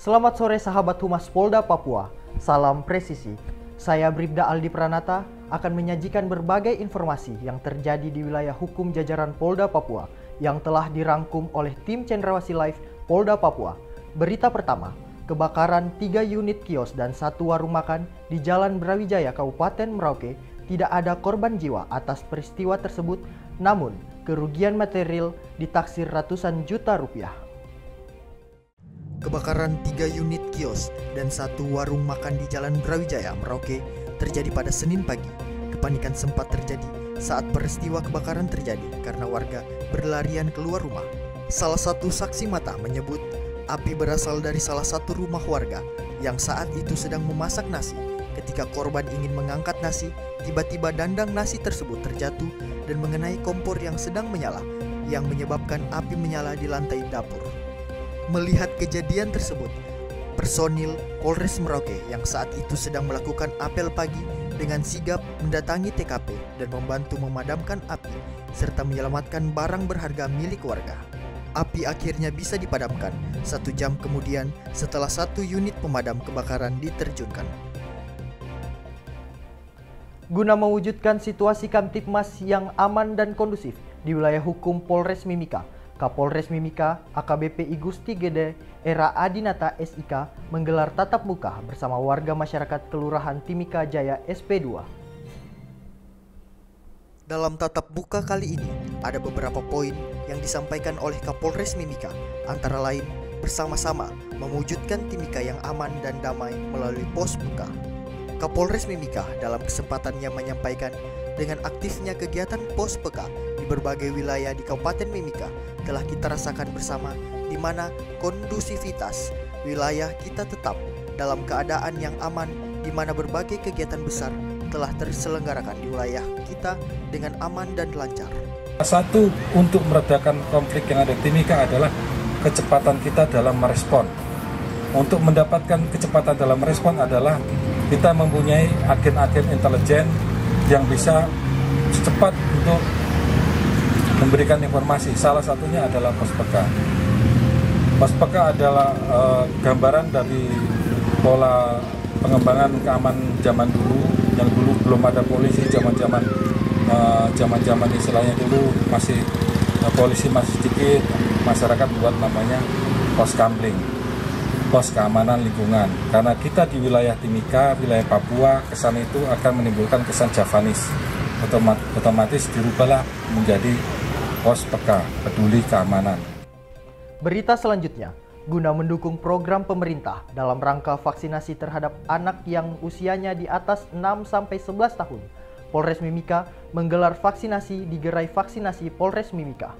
Selamat sore sahabat Humas Polda Papua, salam presisi. Saya Bribda Aldi Pranata akan menyajikan berbagai informasi yang terjadi di wilayah hukum jajaran Polda Papua yang telah dirangkum oleh tim Cendrawasih Live Polda Papua. Berita pertama, kebakaran 3 unit kios dan 1 warung makan di Jalan Brawijaya, Kabupaten Merauke. Tidak ada korban jiwa atas peristiwa tersebut, namun kerugian material ditaksir ratusan juta rupiah. Kebakaran 3 unit kios dan 1 warung makan di Jalan Brawijaya, Merauke terjadi pada Senin pagi. Kepanikan sempat terjadi saat peristiwa kebakaran terjadi karena warga berlarian keluar rumah. Salah satu saksi mata menyebut api berasal dari salah satu rumah warga yang saat itu sedang memasak nasi. Ketika korban ingin mengangkat nasi, tiba-tiba dandang nasi tersebut terjatuh dan mengenai kompor yang sedang menyala, yang menyebabkan api menyala di lantai dapur. Melihat kejadian tersebut, personil Polres Merauke yang saat itu sedang melakukan apel pagi dengan sigap mendatangi TKP dan membantu memadamkan api serta menyelamatkan barang berharga milik warga. Api akhirnya bisa dipadamkan 1 jam kemudian setelah 1 unit pemadam kebakaran diterjunkan. Guna mewujudkan situasi Kamtipmas yang aman dan kondusif di wilayah hukum Polres Mimika, Kapolres Mimika AKBP Igusti Gede Era Adinata SIK menggelar tatap muka bersama warga masyarakat Kelurahan Timika Jaya SP2. Dalam tatap muka kali ini ada beberapa poin yang disampaikan oleh Kapolres Mimika, antara lain bersama-sama mewujudkan Timika yang aman dan damai melalui pos buka. Kapolres Mimika dalam kesempatannya menyampaikan dengan aktifnya kegiatan pos peka di berbagai wilayah di Kabupaten Mimika telah kita rasakan bersama, di mana kondusivitas wilayah kita tetap dalam keadaan yang aman, di mana berbagai kegiatan besar telah terselenggarakan di wilayah kita dengan aman dan lancar. Satu, untuk meredakan konflik yang ada di Timika adalah kecepatan kita dalam merespon. Untuk mendapatkan kecepatan dalam merespon adalah kita mempunyai agen-agen intelijen yang bisa cepat untuk memberikan informasi. Salah satunya adalah pos peka. Pos peka adalah gambaran dari pola pengembangan keamanan zaman dulu, yang dulu belum ada polisi, zaman-zaman istilahnya dulu masih polisi masih sedikit, masyarakat buat namanya pos kamling, pos keamanan lingkungan. Karena kita di wilayah Timika, wilayah Papua, kesan itu akan menimbulkan kesan Javanis. Otomatis dirubahlah menjadi pos peka, peduli keamanan. Berita selanjutnya, guna mendukung program pemerintah dalam rangka vaksinasi terhadap anak yang usianya di atas 6-11 tahun, Polres Mimika menggelar vaksinasi di gerai vaksinasi Polres Mimika.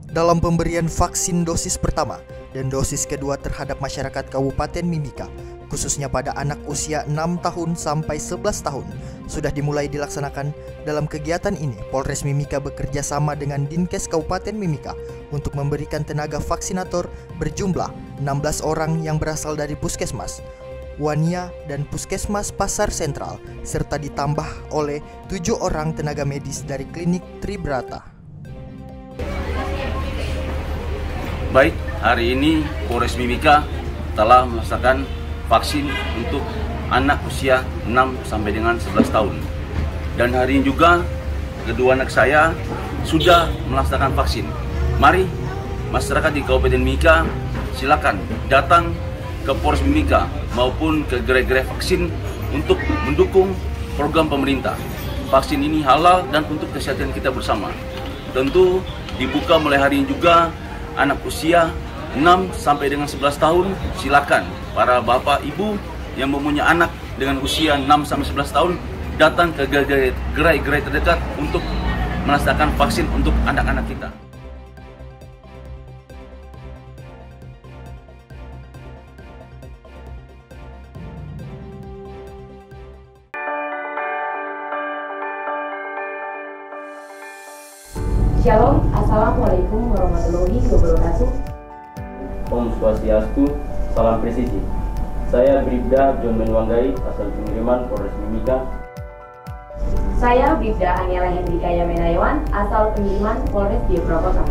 Dalam pemberian vaksin dosis pertama dan dosis kedua terhadap masyarakat Kabupaten Mimika, khususnya pada anak usia 6 tahun sampai 11 tahun, sudah dimulai dilaksanakan. Dalam kegiatan ini, Polres Mimika bekerja sama dengan Dinkes Kabupaten Mimika untuk memberikan tenaga vaksinator berjumlah 16 orang yang berasal dari Puskesmas Wania dan Puskesmas Pasar Sentral, serta ditambah oleh 7 orang tenaga medis dari Klinik Tribrata. Baik, hari ini Polres Mimika telah melaksanakan vaksin untuk anak usia 6 sampai dengan 11 tahun. Dan hari ini juga kedua anak saya sudah melaksanakan vaksin. Mari masyarakat di Kabupaten Mimika silakan datang ke Polres Mimika maupun ke gerai-gerai vaksin untuk mendukung program pemerintah. Vaksin ini halal dan untuk kesehatan kita bersama. Tentu dibuka mulai hari ini juga. Anak usia 6 sampai dengan 11 tahun, silakan para bapak ibu yang mempunyai anak dengan usia 6 sampai 11 tahun datang ke gerai-gerai terdekat untuk melaksanakan vaksin untuk anak-anak kita. Shalom, Assalamualaikum warahmatullahi wabarakatuh. Om Swastiastu, salam presisi. Saya Bribda John Menwanggai, asal pengiriman Polres Mimika. Saya Bribda Angela Hendrika Yamenayawan, asal pengiriman Polres Jayapura Kota.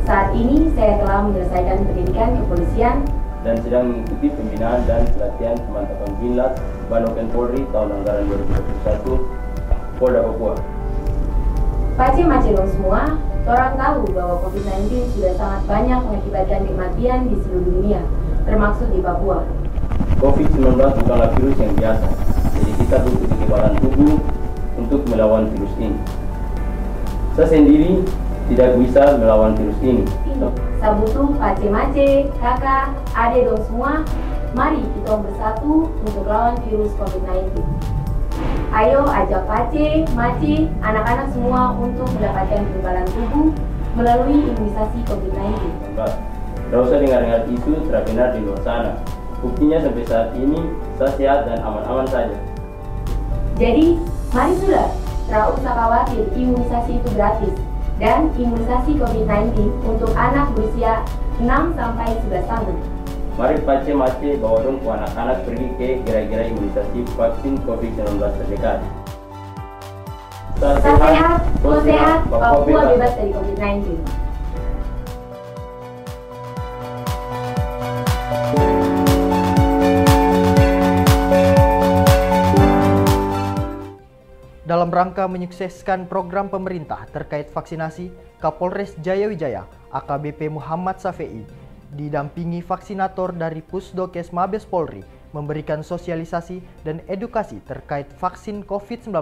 Saat ini saya telah menyelesaikan pendidikan kepolisian dan sedang mengikuti pembinaan dan pelatihan pemantapan Binlat Banoken Polri tahun anggaran 2021 Polda Papua. Pace-mace dong semua, orang tahu bahwa COVID-19 sudah sangat banyak mengakibatkan kematian di seluruh dunia, termasuk di Papua. COVID-19 bukanlah virus yang biasa, jadi kita butuh kekebalan tubuh untuk melawan virus ini. Saya sendiri tidak bisa melawan virus ini. Saya butuh pace-mace, kakak, adik dong semua, mari kita bersatu untuk lawan virus COVID-19. Ayo ajak pace, mace, anak-anak semua untuk mendapatkan kekebalan tubuh melalui imunisasi COVID-19. Tidak usah dengar-dengar isu terbenar di luar sana. Buktinya sampai saat ini saya sehat dan aman-aman saja. Jadi, mari sudah, tidak usah khawatir, imunisasi itu gratis. Dan imunisasi COVID-19 untuk anak berusia 6-11 tahun. Mari pace-mace bawa dong anak-anak pergi ke gerai-gerai imunisasi vaksin COVID-19 terdekat. Saya sehat, kau sehat, Papua bebas dari COVID-19. Dalam rangka menyukseskan program pemerintah terkait vaksinasi, Kapolres Jayawijaya AKBP Muhammad Safei didampingi vaksinator dari Pusdokes Mabes Polri memberikan sosialisasi dan edukasi terkait vaksin COVID-19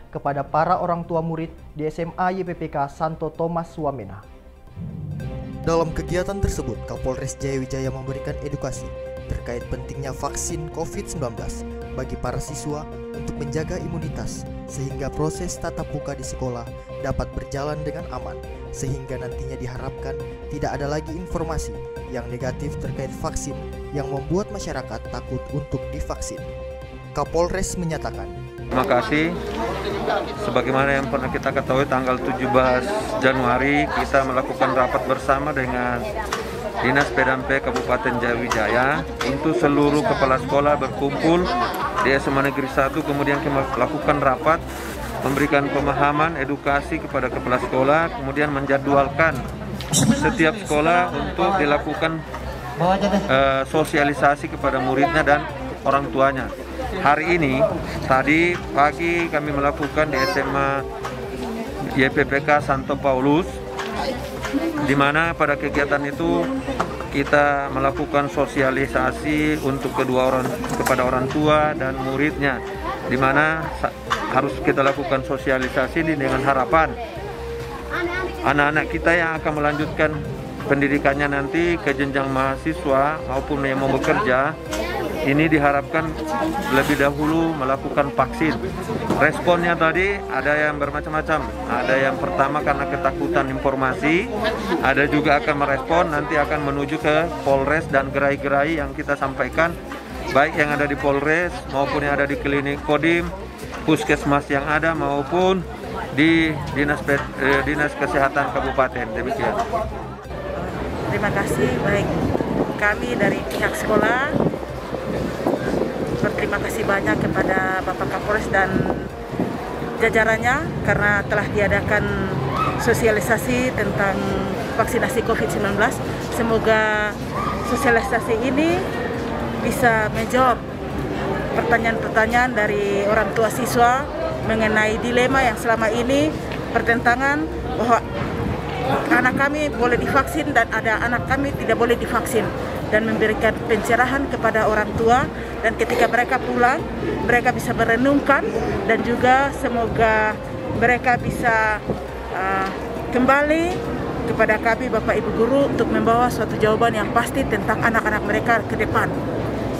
kepada para orang tua murid di SMA YPPK Santo Thomas Wamena. Dalam kegiatan tersebut, Kapolres Jayawijaya memberikan edukasi terkait pentingnya vaksin COVID-19 bagi para siswa untuk menjaga imunitas sehingga proses tatap muka di sekolah dapat berjalan dengan aman, sehingga nantinya diharapkan tidak ada lagi informasi yang negatif terkait vaksin yang membuat masyarakat takut untuk divaksin. Kapolres menyatakan, terima kasih. Sebagaimana yang pernah kita ketahui, tanggal 17 Januari kita melakukan rapat bersama dengan Dinas Pedampe Kabupaten Jayawijaya untuk seluruh kepala sekolah berkumpul di SMA Negeri 1, kemudian kita melakukan rapat, memberikan pemahaman, edukasi kepada kepala sekolah, kemudian menjadwalkan setiap sekolah untuk dilakukan sosialisasi kepada muridnya dan orang tuanya. Hari ini, tadi pagi kami melakukan di SMA YPPK Santo Paulus, di mana pada kegiatan itu kita melakukan sosialisasi untuk kepada orang tua dan muridnya, di mana harus kita lakukan sosialisasi dengan harapan anak-anak kita yang akan melanjutkan pendidikannya nanti ke jenjang mahasiswa maupun yang mau bekerja, ini diharapkan lebih dahulu melakukan vaksin. Responnya tadi ada yang bermacam-macam. Ada yang pertama karena ketakutan informasi, ada juga akan merespon, nanti akan menuju ke Polres dan gerai-gerai yang kita sampaikan, baik yang ada di Polres maupun yang ada di klinik Kodim, puskesmas yang ada maupun di Dinas Kesehatan Kabupaten. Demikian. Terima kasih, baik kami dari pihak sekolah berterima kasih banyak kepada Bapak Kapolres dan jajarannya karena telah diadakan sosialisasi tentang vaksinasi COVID-19. Semoga sosialisasi ini bisa menjawab pertanyaan-pertanyaan dari orang tua siswa mengenai dilema yang selama ini bertentangan bahwa anak kami boleh divaksin dan ada anak kami tidak boleh divaksin, dan memberikan pencerahan kepada orang tua, dan ketika mereka pulang mereka bisa merenungkan dan juga semoga mereka bisa kembali kepada kami Bapak Ibu Guru untuk membawa suatu jawaban yang pasti tentang anak-anak mereka ke depan.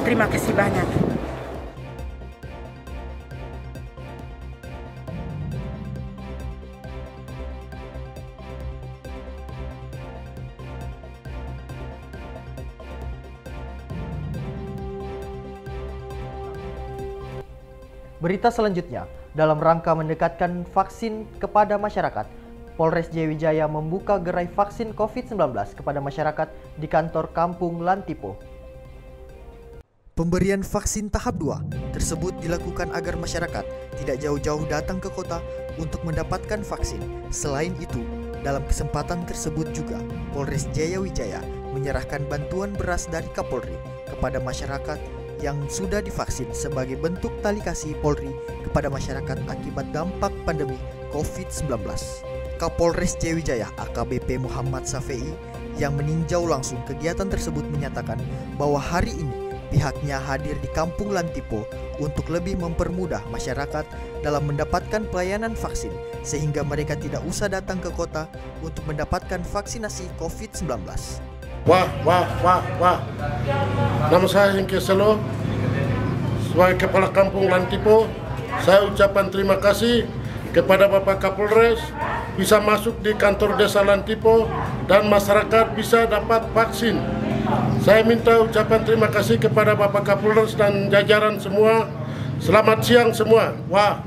Terima kasih banyak. Berita selanjutnya, dalam rangka mendekatkan vaksin kepada masyarakat, Polres Jayawijaya membuka gerai vaksin COVID-19 kepada masyarakat di kantor Kampung Lantipo. Pemberian vaksin tahap 2 tersebut dilakukan agar masyarakat tidak jauh-jauh datang ke kota untuk mendapatkan vaksin. Selain itu, dalam kesempatan tersebut juga Polres Jayawijaya menyerahkan bantuan beras dari Kapolri kepada masyarakat yang sudah divaksin sebagai bentuk tali kasih Polri kepada masyarakat akibat dampak pandemi COVID-19. Kapolres Jayawijaya AKBP Muhammad Safei yang meninjau langsung kegiatan tersebut menyatakan bahwa hari ini pihaknya hadir di Kampung Lantipo untuk lebih mempermudah masyarakat dalam mendapatkan pelayanan vaksin sehingga mereka tidak usah datang ke kota untuk mendapatkan vaksinasi COVID-19. Wah. Nama saya Hengki Selo. Sebagai Kepala Kampung Lantipo, saya ucapkan terima kasih kepada Bapak Kapolres bisa masuk di kantor desa Lantipo dan masyarakat bisa dapat vaksin. Saya minta ucapan terima kasih kepada Bapak Kapolres dan jajaran semua. Selamat siang semua. Wah.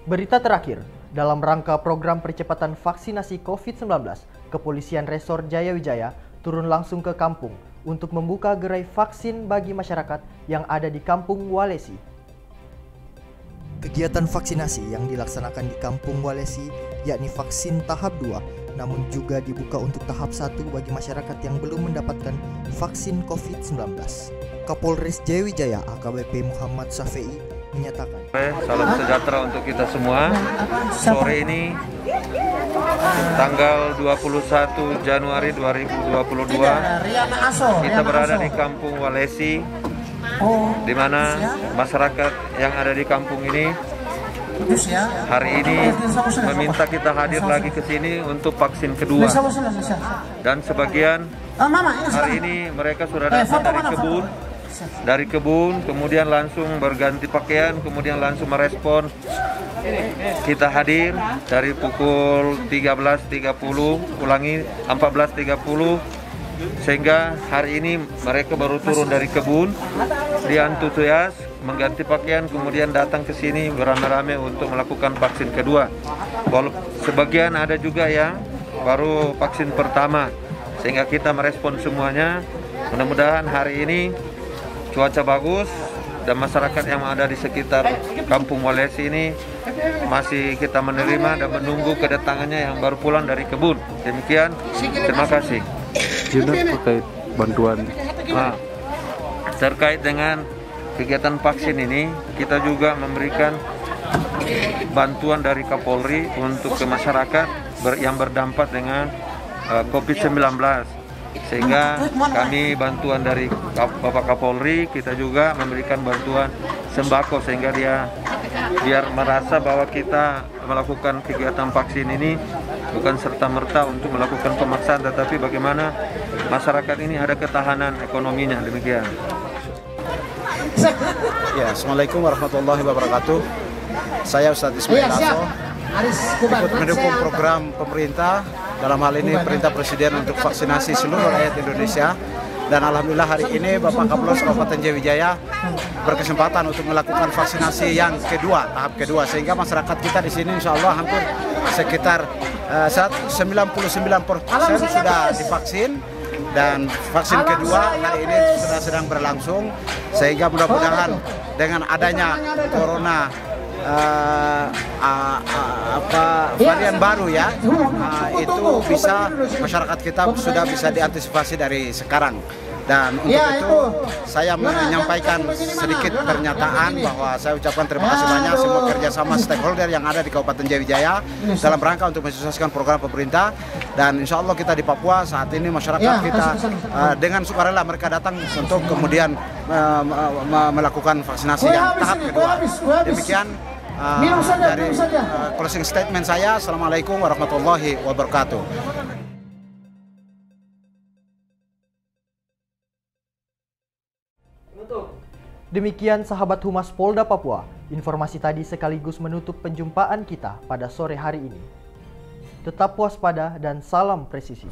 Berita terakhir, dalam rangka program percepatan vaksinasi COVID-19, Kepolisian Resor Jayawijaya turun langsung ke kampung untuk membuka gerai vaksin bagi masyarakat yang ada di Kampung Walesi. Kegiatan vaksinasi yang dilaksanakan di Kampung Walesi yakni vaksin tahap 2, namun juga dibuka untuk tahap 1 bagi masyarakat yang belum mendapatkan vaksin COVID-19. Kapolres Jayawijaya AKBP Muhammad Safei menyatakan, salam sejahtera untuk kita semua. Sore ini tanggal 21 Januari 2022 kita berada di Kampung Walesi, di mana masyarakat yang ada di kampung ini hari ini meminta kita hadir lagi ke sini untuk vaksin kedua. Dan sebagian hari ini mereka sudah datang dari kebun, kemudian langsung berganti pakaian, kemudian langsung merespon. Kita hadir dari pukul 13.30, ulangi 14.30, sehingga hari ini mereka baru turun dari kebun, dia antusias mengganti pakaian, kemudian datang ke sini beramai-ramai untuk melakukan vaksin kedua. Sebagian ada juga yang baru vaksin pertama, sehingga kita merespon semuanya. Mudah-mudahan hari ini cuaca bagus dan masyarakat yang ada di sekitar Kampung Walesi ini masih kita menerima dan menunggu kedatangannya yang baru pulang dari kebun. Demikian, terima kasih. Terkait bantuan terkait dengan kegiatan vaksin ini, kita juga memberikan bantuan dari Kapolri untuk ke masyarakat yang berdampak dengan COVID-19. Sehingga kami bantuan dari Bapak Kapolri, kita juga memberikan bantuan sembako sehingga dia biar merasa bahwa kita melakukan kegiatan vaksin ini bukan serta-merta untuk melakukan pemaksaan, tetapi bagaimana masyarakat ini ada ketahanan ekonominya. Demikian. Ya, Assalamualaikum warahmatullahi wabarakatuh. Saya Ustadz Ismail Aso, ikut mendukung program pemerintah, dalam hal ini perintah Presiden untuk vaksinasi seluruh rakyat Indonesia. Dan alhamdulillah hari ini Bapak Kapolres Kabupaten Jayawijaya berkesempatan untuk melakukan vaksinasi yang kedua, tahap kedua, sehingga masyarakat kita di sini insya Allah hampir sekitar 99% sudah divaksin, dan vaksin kedua hari ini sedang berlangsung, sehingga mudah-mudahan dengan adanya corona varian baru ya, itu bisa masyarakat kita sudah bisa diantisipasi dari sekarang. Dan untuk itu saya menyampaikan sedikit pernyataan bahwa saya ucapkan terima kasih banyak semua kerjasama stakeholder yang ada di Kabupaten Jayawijaya dalam rangka untuk mensukseskan program pemerintah. Dan insya Allah kita di Papua saat ini masyarakat kita dengan sukarela mereka datang untuk kemudian melakukan vaksinasi yang tahap kedua. Demikian dari closing statement saya. Assalamualaikum warahmatullahi wabarakatuh. Demikian sahabat Humas Polda Papua, informasi tadi sekaligus menutup penjumpaan kita pada sore hari ini. Tetap waspada dan salam presisi.